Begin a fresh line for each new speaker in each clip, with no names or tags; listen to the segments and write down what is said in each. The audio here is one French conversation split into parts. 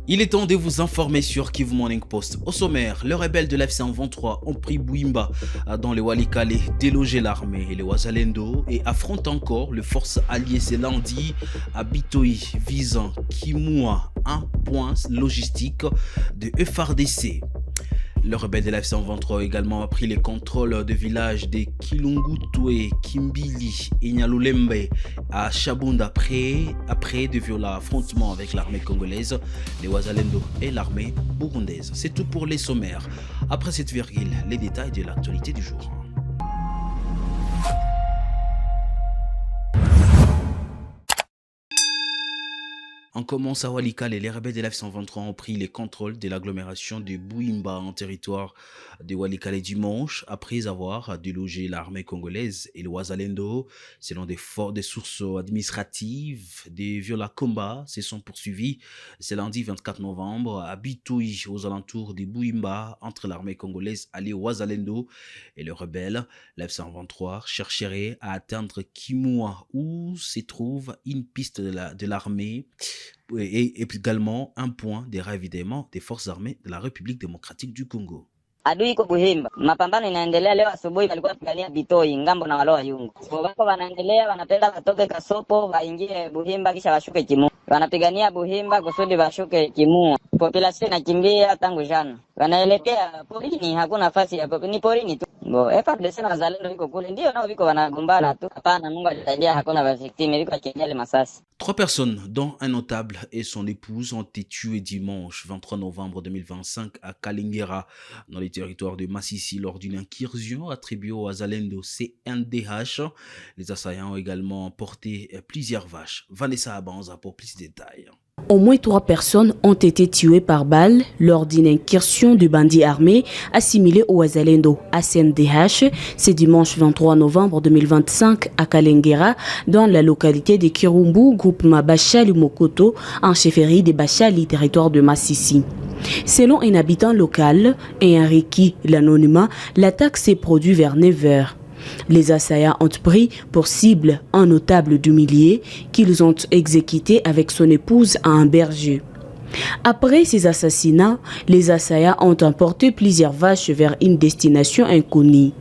Il est temps de vous informer sur Kivu Morning Post. Au sommaire, les rebelles de l'F-123 ont pris Bouimba dans le Walikale, délogé l'armée et les Wazalendo et affrontent encore les forces alliées ce lundi à Bitoi, visant Kimua, un point logistique de FARDC. Le rebelle de l'F-123 a également pris les contrôles de villages de Kilungutwe, Kimbili et Nyalulembe à Chabunda après de violents affrontements avec l'armée congolaise, les Wazalendo et l'armée burundaise. C'est tout pour les sommaires. Après cette virgule, les détails de l'actualité du jour. On commence à Walikale et les rebelles de l'F-123 ont pris les contrôles de l'agglomération de Bouimba en territoire de Walikale dimanche après avoir délogé l'armée congolaise et le Wazalendo. Selon des sources administratives, des violents combats se sont poursuivis ce lundi 24 novembre à Bitoi aux alentours de Bouimba entre l'armée congolaise alliée au Wazalendo et les rebelles. L'F-123 chercherait à atteindre Kimua où se trouve une piste de l'armée et également un point de ravitaillement des forces armées de la République démocratique du Congo.
Adui iko Buhimba. Mapambano inaendelea leo asubuhi walikuwa pigania Bitoi ngambo na waloa yungu. Wako wanaendelea wanapenda watoke Kasopo waingie Buhimba kisha washuke Kimu. Wanapigania Buhimba kusudi washuke Kimu. Population inakimbia tangu jana. Wanaelekea porini, hakuna nafasi ya porini, porini tu. FARDC na wazalendo wiko kule ndio nao wiko wanagombana tu. Hapana, Mungu alisaidia hakuna victime, wiko akiendelea masasi.
3 personnes, dont un notable et son épouse, ont été tuées dimanche 23 novembre 2025 à Kalingera, dans les territoires de Massissi, lors d'une incursion attribuée au Wazalendo CNDH. Les assaillants ont également porté plusieurs vaches. Vanessa Abanza pour plus de détails.
Au moins 3 personnes ont été tuées par balle lors d'une incursion de bandits armés assimilés au Wazalendo CNDH ce dimanche 23 novembre 2025 à Kalengera, dans la localité de Kirumbu, groupement Bachali Mokoto, en chefferie de Bachali, territoire de Massissi. Selon un habitant local et Enrique l'anonymat, l'attaque s'est produite vers 9 h. Les assaillants ont pris pour cible un notable d'humilié qu'ils ont exécuté avec son épouse à un berger. Après ces assassinats, les assaillants ont emporté plusieurs vaches vers une destination inconnue.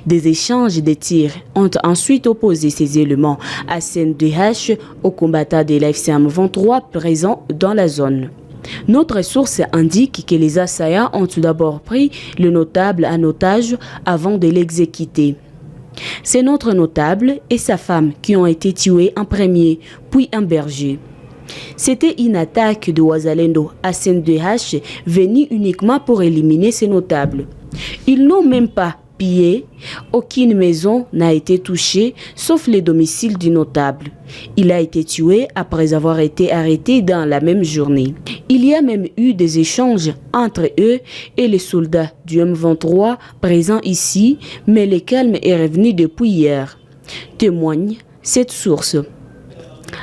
Des échanges de tirs ont ensuite opposé ces éléments à CNDH aux combattants de l'F-123 présents dans la zone. Notre source indique que les assaillants ont d'abord pris le notable en otage avant de l'exécuter. C'est notre notable et sa femme qui ont été tués en premier, puis un berger. C'était une attaque de Wazalendo CNDH venue uniquement pour éliminer ces notables. Ils n'ont même pas pillé, aucune maison n'a été touchée, sauf les domiciles du notable. Il a été tué après avoir été arrêté dans la même journée. Il y a même eu des échanges entre eux et les soldats du M23 présents ici, mais le calme est revenu depuis hier, témoigne cette source.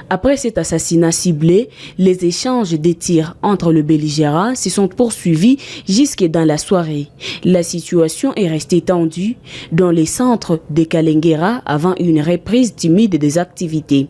Après cet assassinat ciblé, les échanges de tirs entre le belligérant se sont poursuivis jusque dans la soirée. La situation est restée tendue dans les centres de Kalengera avant une reprise timide des activités.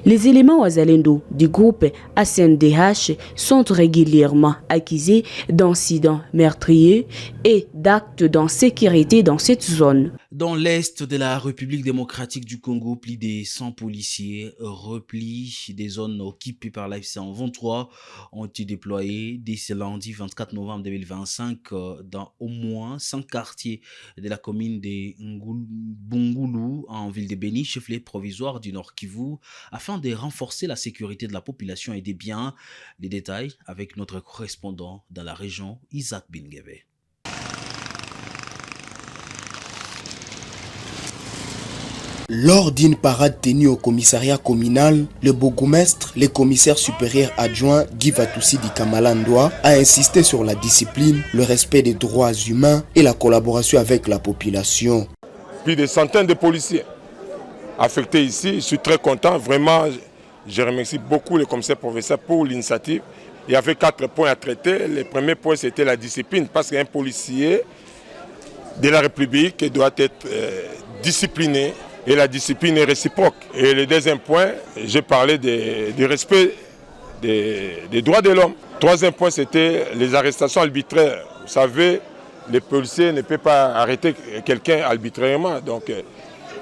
Les éléments Wazalendo du groupe CNDH sont régulièrement accusés d'incidents meurtriers et d'actes d'insécurité dans cette zone.
Dans l'est de la République démocratique du Congo, plus de 100 policiers replis des zones occupées par l'F-123 ont été déployés dès ce lundi 24 novembre 2025 dans au moins 5 quartiers de la commune de Bungulu en ville de Beni, chef-lieu provisoire du Nord Kivu, afin de renforcer la sécurité de la population et des biens. Les détails avec notre correspondant dans la région, Isaac Bingebe.
Lors d'une parade tenue au commissariat communal, le bourgmestre, le commissaire supérieur adjoint Guy Vatoussi di Kamalandoa a insisté sur la discipline, le respect des droits humains et la collaboration avec la population.
Plus de centaines de policiers affectés ici, je suis très content, vraiment, je remercie beaucoup le commissaire provincial pour l'initiative. Il y avait 4 points à traiter. Le premier point, c'était la discipline, parce qu'un policier de la République doit être discipliné. Et la discipline est réciproque. Et le deuxième point, j'ai parlé du respect des droits de l'homme. Troisième point, c'était les arrestations arbitraires. Vous savez, les policiers ne peuvent pas arrêter quelqu'un arbitrairement. Donc,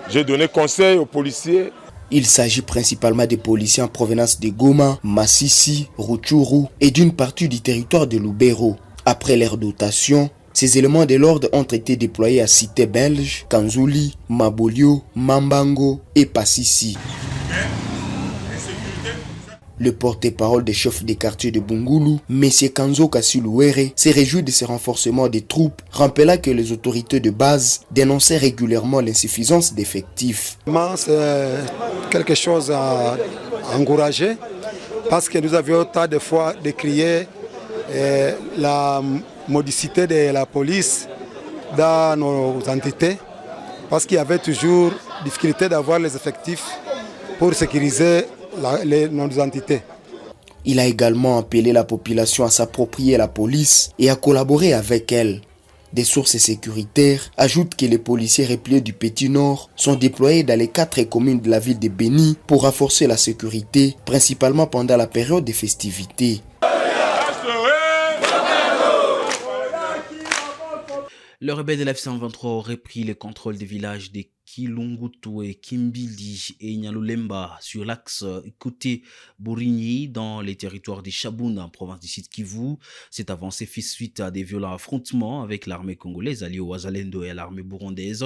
j'ai donné conseil aux policiers.
Il s'agit principalement des policiers en provenance de Goma, Massissi, Rutshuru et d'une partie du territoire de Lubero. Après leur dotation, ces éléments de l'ordre ont été déployés à Cité Belge, Kanzuli, Mabolio, Mambango et Passissi. Le porte-parole des chefs des quartiers de Bungulu, M. Kanzo Kasiluere, s'est réjoui de ce renforcement des troupes, rappelant que les autorités de base dénonçaient régulièrement l'insuffisance d'effectifs.
C'est quelque chose à encourager parce que nous avions tant de fois décrié la modicité de la police dans nos entités parce qu'il y avait toujours difficulté d'avoir les effectifs pour sécuriser nos entités.
Il a également appelé la population à s'approprier la police et à collaborer avec elle. Des sources sécuritaires ajoutent que les policiers repliés du Petit Nord sont déployés dans les 4 communes de la ville de Beni pour renforcer la sécurité, principalement pendant la période des festivités.
Le rebelle de l'F-123 aurait pris le contrôle des villages de Kilungutu et Kimbildi et Nyalulemba sur l'axe côté Bourigny dans les territoires de Chaboun en province du Sud Kivu. Cette avancée fait suite à des violents affrontements avec l'armée congolaise alliée au Wazalendo et à l'armée burundaise.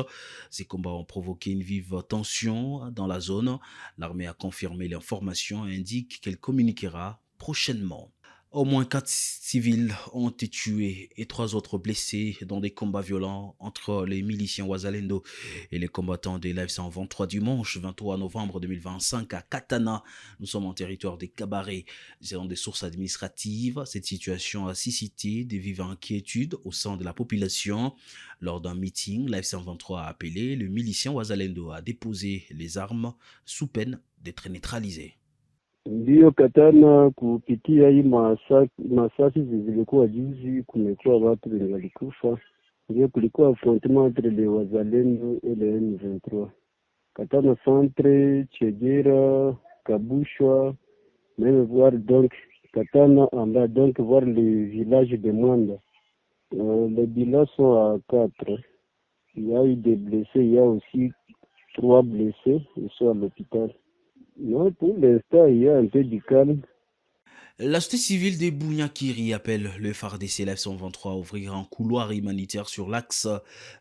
Ces combats ont provoqué une vive tension dans la zone. L'armée a confirmé l'information et indique qu'elle communiquera prochainement. Au moins 4 civils ont été tués et 3 autres blessés dans des combats violents entre les miliciens Wazalendo et les combattants de l'F-123 dimanche 23 novembre 2025 à Katana. Nous sommes en territoire des Cabarets. Selon des sources administratives, cette situation a suscité des vives inquiétudes au sein de la population. Lors d'un meeting, l'F-123 a appelé le milicien Wazalendo à déposer les armes sous peine d'être neutralisé.
Ndiyo Katana kupitia hii masasi zilikuwa juzi, kumekuwa watu wenye walikufa. Ndio kulikuwa affrontement entre les Wazalendo et les M23. Katana Centre, Chegera, Kabushwa, même voir donc Katana en bas, donc voir les villages de Mwanda. Les bilans sont à 4. Il y a eu des blessés, il y a aussi 3 blessés, ils sont à l'hôpital. Non, pour l'instant, il y a un peu du calme.
La société civile de Bunyakiri appelle le FARDC F-123 à ouvrir un couloir humanitaire sur l'axe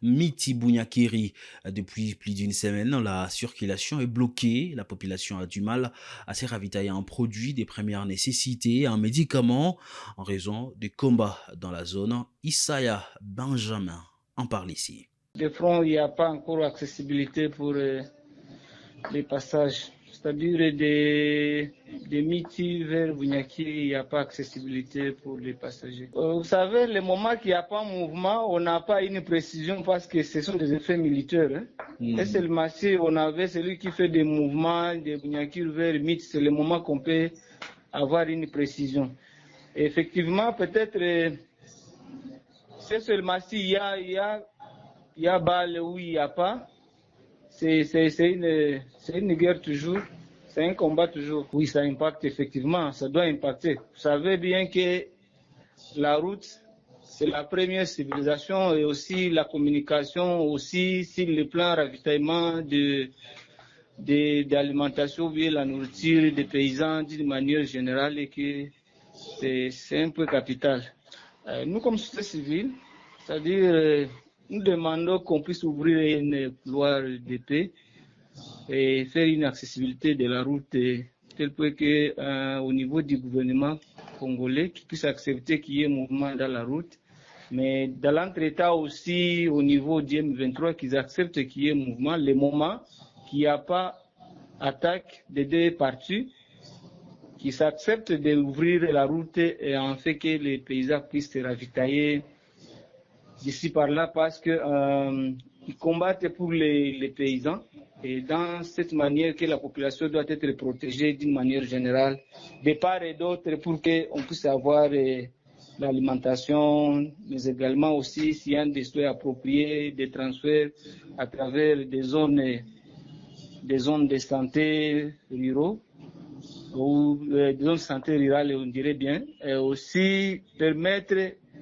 Miti-Bunyakiri. Depuis plus d'une semaine, la circulation est bloquée. La population a du mal à se ravitailler en produits de première nécessité, en médicaments, en raison des combats dans la zone. Isaiah Benjamin en parle ici.
De front, il n'y a pas encore accessibilité pour les passages. C'est-à-dire de Miti vers Bunyakiri, il n'y a pas accessibilité pour les passagers. Vous savez, le moment qu'il n'y a pas mouvement, on n'a pas une précision parce que ce sont des effets militaires. Et seulement si on avait celui qui fait des mouvements de Bunyakiri vers Miti, c'est le moment qu'on peut avoir une précision. Et effectivement, peut-être, c'est seulement s'il y a balle ou il n'y a pas. C'est une guerre toujours, c'est un combat toujours. Oui, ça impacte effectivement, ça doit impacter. Vous savez bien que la route, c'est la première civilisation et aussi la communication, aussi sur le plan ravitaillement d'alimentation, via la nourriture des paysans d'une manière générale et que c'est un peu capital. Nous, comme société civile, c'est-à-dire... nous demandons qu'on puisse ouvrir une couloir de paix et faire une accessibilité de la route tel que au niveau du gouvernement congolais qui puisse accepter qu'il y ait mouvement dans la route, mais dans l'entretemps aussi au niveau du M23 qu'ils acceptent qu'il y ait mouvement, le moment qu'il n'y a pas attaque des deux parties, qui s'acceptent d'ouvrir la route et en fait que les paysans puissent se ravitailler d'ici par là parce que ils combattent pour les paysans et dans cette manière que la population doit être protégée d'une manière générale de part et d'autre pour qu'on puisse avoir l'alimentation, mais également aussi s'il y a des soins appropriés, des transferts à travers des zones de santé ruraux ou des zones de santé rurale, on dirait bien, et aussi permettre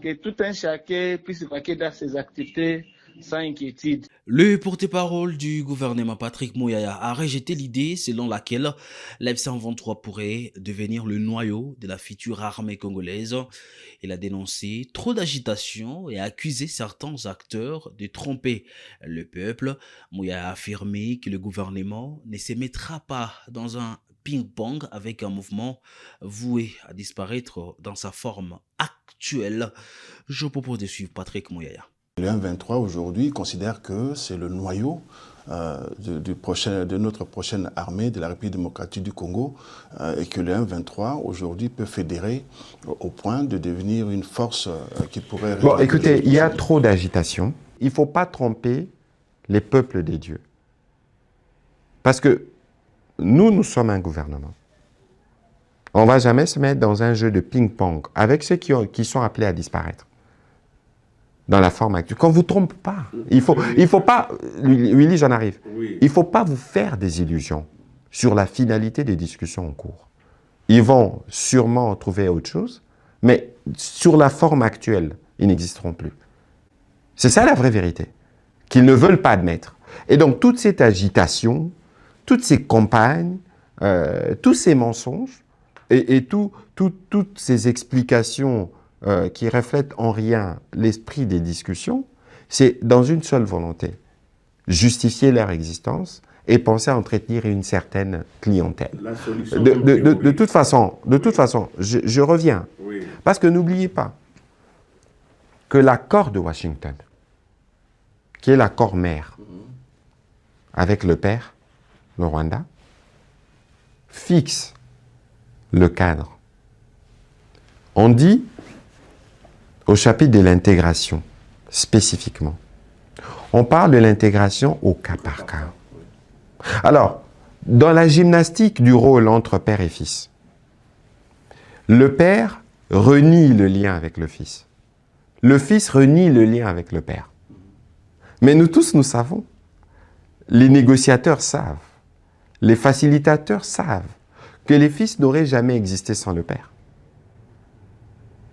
que tout un chacun puisse vaquer dans ses activités sans inquiétude.
Le porte-parole du gouvernement Patrick Mouyaya a rejeté l'idée selon laquelle l'F-123 pourrait devenir le noyau de la future armée congolaise. Il a dénoncé trop d'agitation et a accusé certains acteurs de tromper le peuple. Mouyaya a affirmé que le gouvernement ne se mettra pas dans un ping-pong avec un mouvement voué à disparaître dans sa forme actuelle. Je propose de suivre Patrick Mouyaya.
Le M23 aujourd'hui considère que c'est le noyau de notre prochaine armée de la République démocratique du Congo et que le M23 aujourd'hui peut fédérer au point de devenir une force qui pourrait...
Bon, écoutez, il y a trop d'agitation. Il ne faut pas tromper les peuples des dieux. Parce que nous sommes un gouvernement. On ne va jamais se mettre dans un jeu de ping-pong avec ceux qui sont appelés à disparaître. Dans la forme actuelle. Qu'on ne vous trompe pas. Il faut pas, Willy, j'en arrive. Oui. Il ne faut pas vous faire des illusions sur la finalité des discussions en cours. Ils vont sûrement trouver autre chose, mais sur la forme actuelle, ils n'existeront plus. C'est ça la vraie vérité, qu'ils ne veulent pas admettre. Et donc toute cette agitation, toutes ces campagnes, tous ces mensonges et toutes ces explications qui reflètent en rien l'esprit des discussions, c'est dans une seule volonté, justifier leur existence et penser à entretenir une certaine clientèle. De toute façon, je reviens, oui. Parce que n'oubliez pas que l'accord de Washington, qui est l'accord mère avec le père, le Rwanda, fixe le cadre. On dit au chapitre de l'intégration, spécifiquement, on parle de l'intégration au cas par cas. Alors, dans la gymnastique du rôle entre père et fils, le père renie le lien avec le fils. Le fils renie le lien avec le père. Mais nous tous, nous savons, les négociateurs savent, les facilitateurs savent que les fils n'auraient jamais existé sans le père.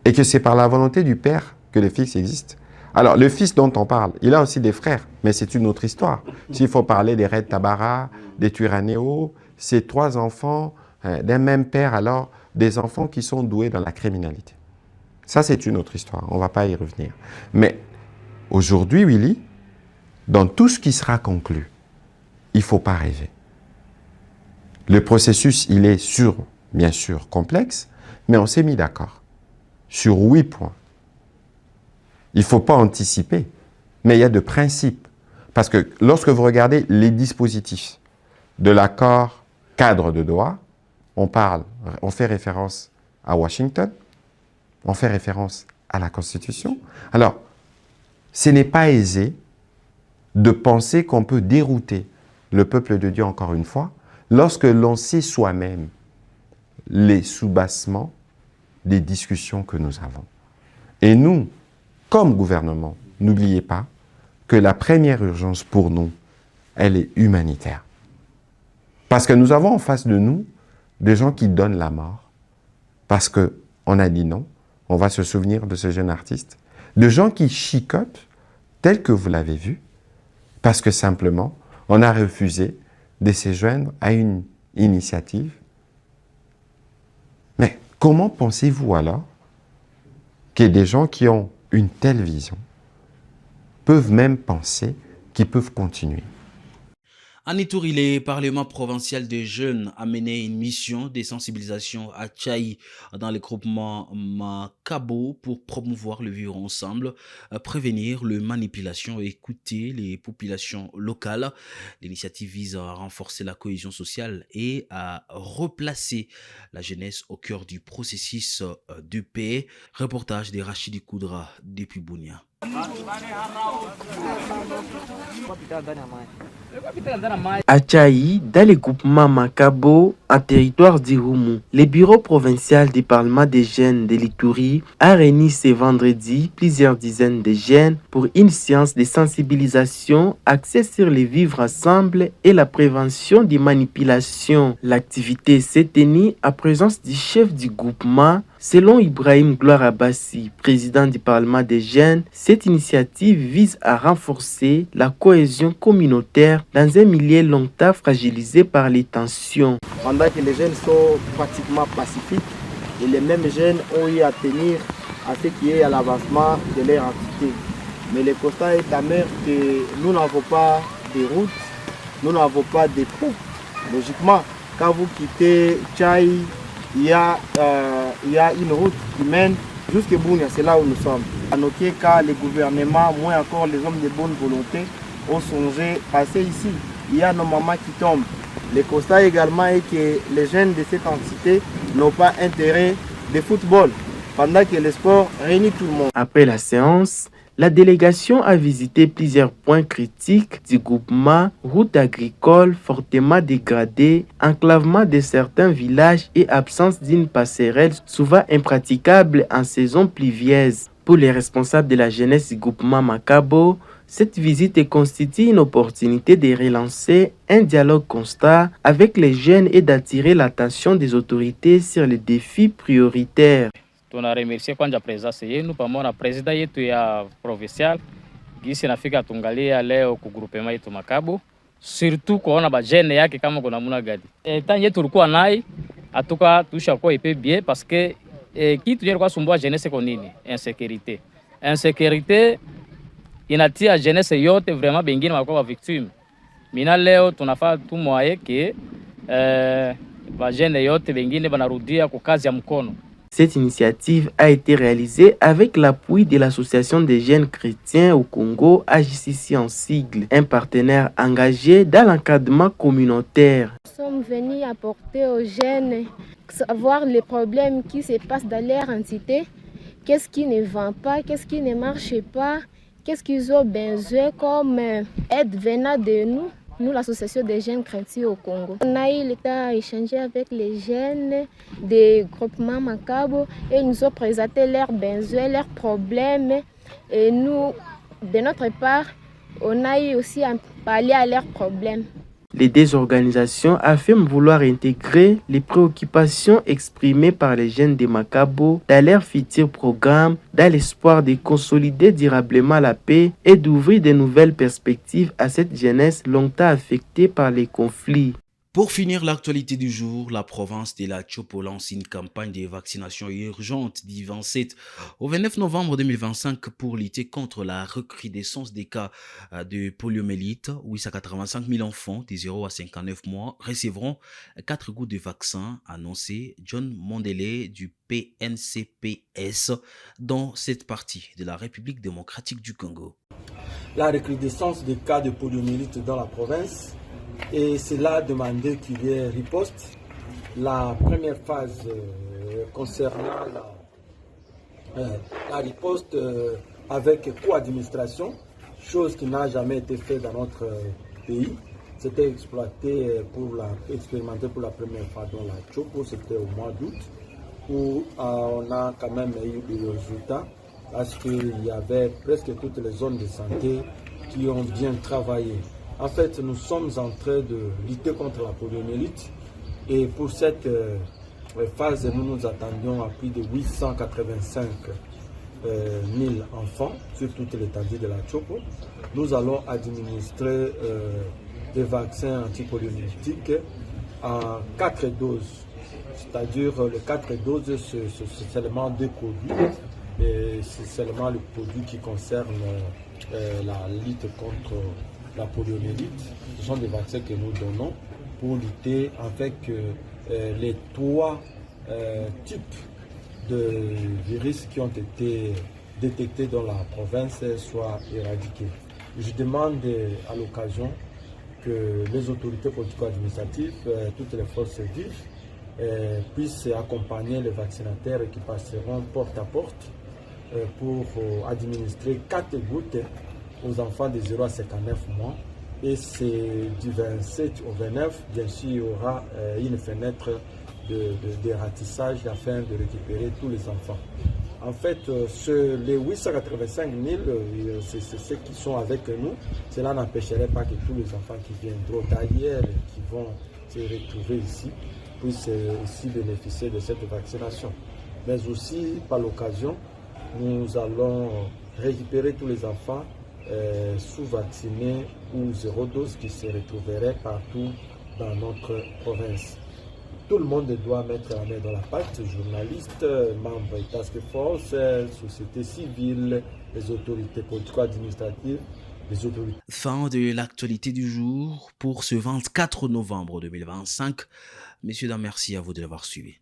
Et que c'est par la volonté du père que le fils existe. Alors, le fils dont on parle, il a aussi des frères, mais c'est une autre histoire. S'il faut parler des Red Tabara, des Turanéo, c'est 3 enfants d'un même père, alors des enfants qui sont doués dans la criminalité. Ça, c'est une autre histoire, on ne va pas y revenir. Mais aujourd'hui, Willy, dans tout ce qui sera conclu, il ne faut pas rêver. Le processus, il est bien sûr complexe, mais on s'est mis d'accord sur 8 points. Il ne faut pas anticiper, mais il y a de principes. Parce que lorsque vous regardez les dispositifs de l'accord cadre de Doha, on fait référence à Washington, on fait référence à la Constitution. Alors, ce n'est pas aisé de penser qu'on peut dérouter le peuple de Dieu, encore une fois, lorsque l'on sait soi-même les soubassements des discussions que nous avons. Et nous, comme gouvernement, n'oubliez pas que la première urgence pour nous, elle est humanitaire. Parce que nous avons en face de nous des gens qui donnent la mort parce qu'on a dit non. On va se souvenir de ce jeune artiste. De gens qui chicotent, tel que vous l'avez vu, parce que simplement, on a refusé de se joindre à une initiative. Mais comment pensez-vous alors que des gens qui ont une telle vision peuvent même penser qu'ils peuvent continuer?
En Ituri, le Parlement provincial des jeunes a mené une mission de sensibilisation à Tchaï dans le groupement Makabo pour promouvoir le vivre ensemble, prévenir les manipulations et écouter les populations locales. L'initiative vise à renforcer la cohésion sociale et à replacer la jeunesse au cœur du processus de paix. Reportage de Rachidi Koudra depuis Bunia.
À Tchaï, dans le groupement Makabo, en territoire d'Irumu, le bureau provincial du Parlement des jeunes de l'Ituri a réuni ce vendredi plusieurs dizaines de jeunes pour une séance de sensibilisation axée sur le vivre ensemble et la prévention des manipulations. L'activité s'est tenue en présence du chef du groupement. Selon Ibrahim Gloire Abassi, président du Parlement des jeunes, cette initiative vise à renforcer la cohésion communautaire dans un milieu longtemps fragilisé par les tensions.
Pendant que les jeunes sont pratiquement pacifiques et les mêmes jeunes ont eu à tenir à ce qui est à l'avancement de leur entité. Mais le constat est amer que nous n'avons pas de routes, nous n'avons pas de ponts. Logiquement, quand vous quittez Tchaï, il y a une route qui mène jusqu'à Bounia, c'est là où nous sommes. À noter qu'à les gouvernements, moins encore les hommes de bonne volonté, ont songé passer ici. Il y a nos mamans qui tombent. Le constat également est que les jeunes de cette entité n'ont pas intérêt de football, pendant que le sport réunit tout le monde.
Après la séance, la délégation a visité plusieurs points critiques du groupement, routes agricoles fortement dégradées, enclavement de certains villages et absence d'une passerelle souvent impraticable en saison pluvieuse. Pour les responsables de la jeunesse du groupement Makabo, cette visite constitue une opportunité de relancer un dialogue constant avec les jeunes et d'attirer l'attention des autorités sur les défis prioritaires.
Tunaremercia kwanza presence yenu pamoja na president yetu ya provincial gisi nafika tungalia leo ku groupement yetu Makabo, surtout kuona bajene yake kama kuna muna gadi. Tanje tulikuwa naye atuka tusha kwa ipe bien parce que kitu yeye kwa sumbua jeunesse ko nini? Insécurité inatia jeunesse yote vraiment bengine wako victime. Mina leo tunafaa tu moye ke bajene yote bengine banarudia ku kazi ya mkono.
Cette initiative a été réalisée avec l'appui de l'Association des jeunes chrétiens au Congo, AJCC en sigle, un partenaire engagé dans l'encadrement communautaire.
Nous sommes venus apporter aux jeunes, savoir les problèmes qui se passent dans leur entité, qu'est-ce qui ne va pas, qu'est-ce qui ne marche pas, qu'est-ce qu'ils ont besoin comme aide venant de nous, l'association des jeunes chrétiens au Congo. On a eu le temps d'échanger avec les jeunes des groupements Makabo et ils nous ont présenté leurs besoins, leurs problèmes. Et nous, de notre part, on a eu aussi à parler à leurs problèmes.
Les deux organisations affirment vouloir intégrer les préoccupations exprimées par les jeunes de Makabo dans leur futur programme, dans l'espoir de consolider durablement la paix et d'ouvrir de nouvelles perspectives à cette jeunesse longtemps affectée par les conflits.
Pour finir l'actualité du jour, la province de la Chopo lance une campagne de vaccination urgente du 27 au 29 novembre 2025 pour lutter contre la recrudescence des cas de poliomyélite. 885 000 enfants de 0 à 59 mois recevront 4 gouttes de vaccin, annoncé John Mondele du PNCPS dans cette partie de la République démocratique du Congo.
La recrudescence des cas de poliomyélite dans la province, et cela a demandé qu'il y ait riposte. La première phase concernant la riposte avec co-administration, chose qui n'a jamais été faite dans notre pays. C'était expérimenté pour la première fois dans la Chopo, c'était au mois d'août, où on a quand même eu des résultats parce qu'il y avait presque toutes les zones de santé qui ont bien travaillé. En fait, nous sommes en train de lutter contre la poliomyélite et pour cette phase, nous nous attendions à plus de 885 000 enfants sur toute l'étendue de la Chopo. Nous allons administrer des vaccins antipoliomyélitiques en 4 doses. C'est-à-dire les 4 doses, c'est seulement 2 produits. Et c'est seulement le produit qui concerne la lutte contre la poliomyélite. Ce sont des vaccins que nous donnons pour lutter avec les 3 types de virus qui ont été détectés dans la province soient éradiqués. Je demande à l'occasion que les autorités politico-administratives, toutes les forces vives, puissent accompagner les vaccinateurs qui passeront porte à porte pour administrer 4 gouttes aux enfants de 0 à 59 mois Et c'est du 27 au 29, bien sûr, il y aura une fenêtre de ratissage afin de récupérer tous les enfants. En fait, les 885 000, c'est ceux qui sont avec nous. Cela n'empêcherait pas que tous les enfants qui viendront d'ailleurs, qui vont se retrouver ici, puissent aussi bénéficier de cette vaccination. Mais aussi, par l'occasion, nous allons récupérer tous les enfants sous-vaccinés ou zéro dose qui se retrouveraient partout dans notre province. Tout le monde doit mettre la main dans la pâte, journalistes, membres de task force, société civile, les autorités politico-administratives, les autorités.
Fin de l'actualité du jour pour ce 24 novembre 2025. Messieurs, dames, merci à vous de l'avoir suivi.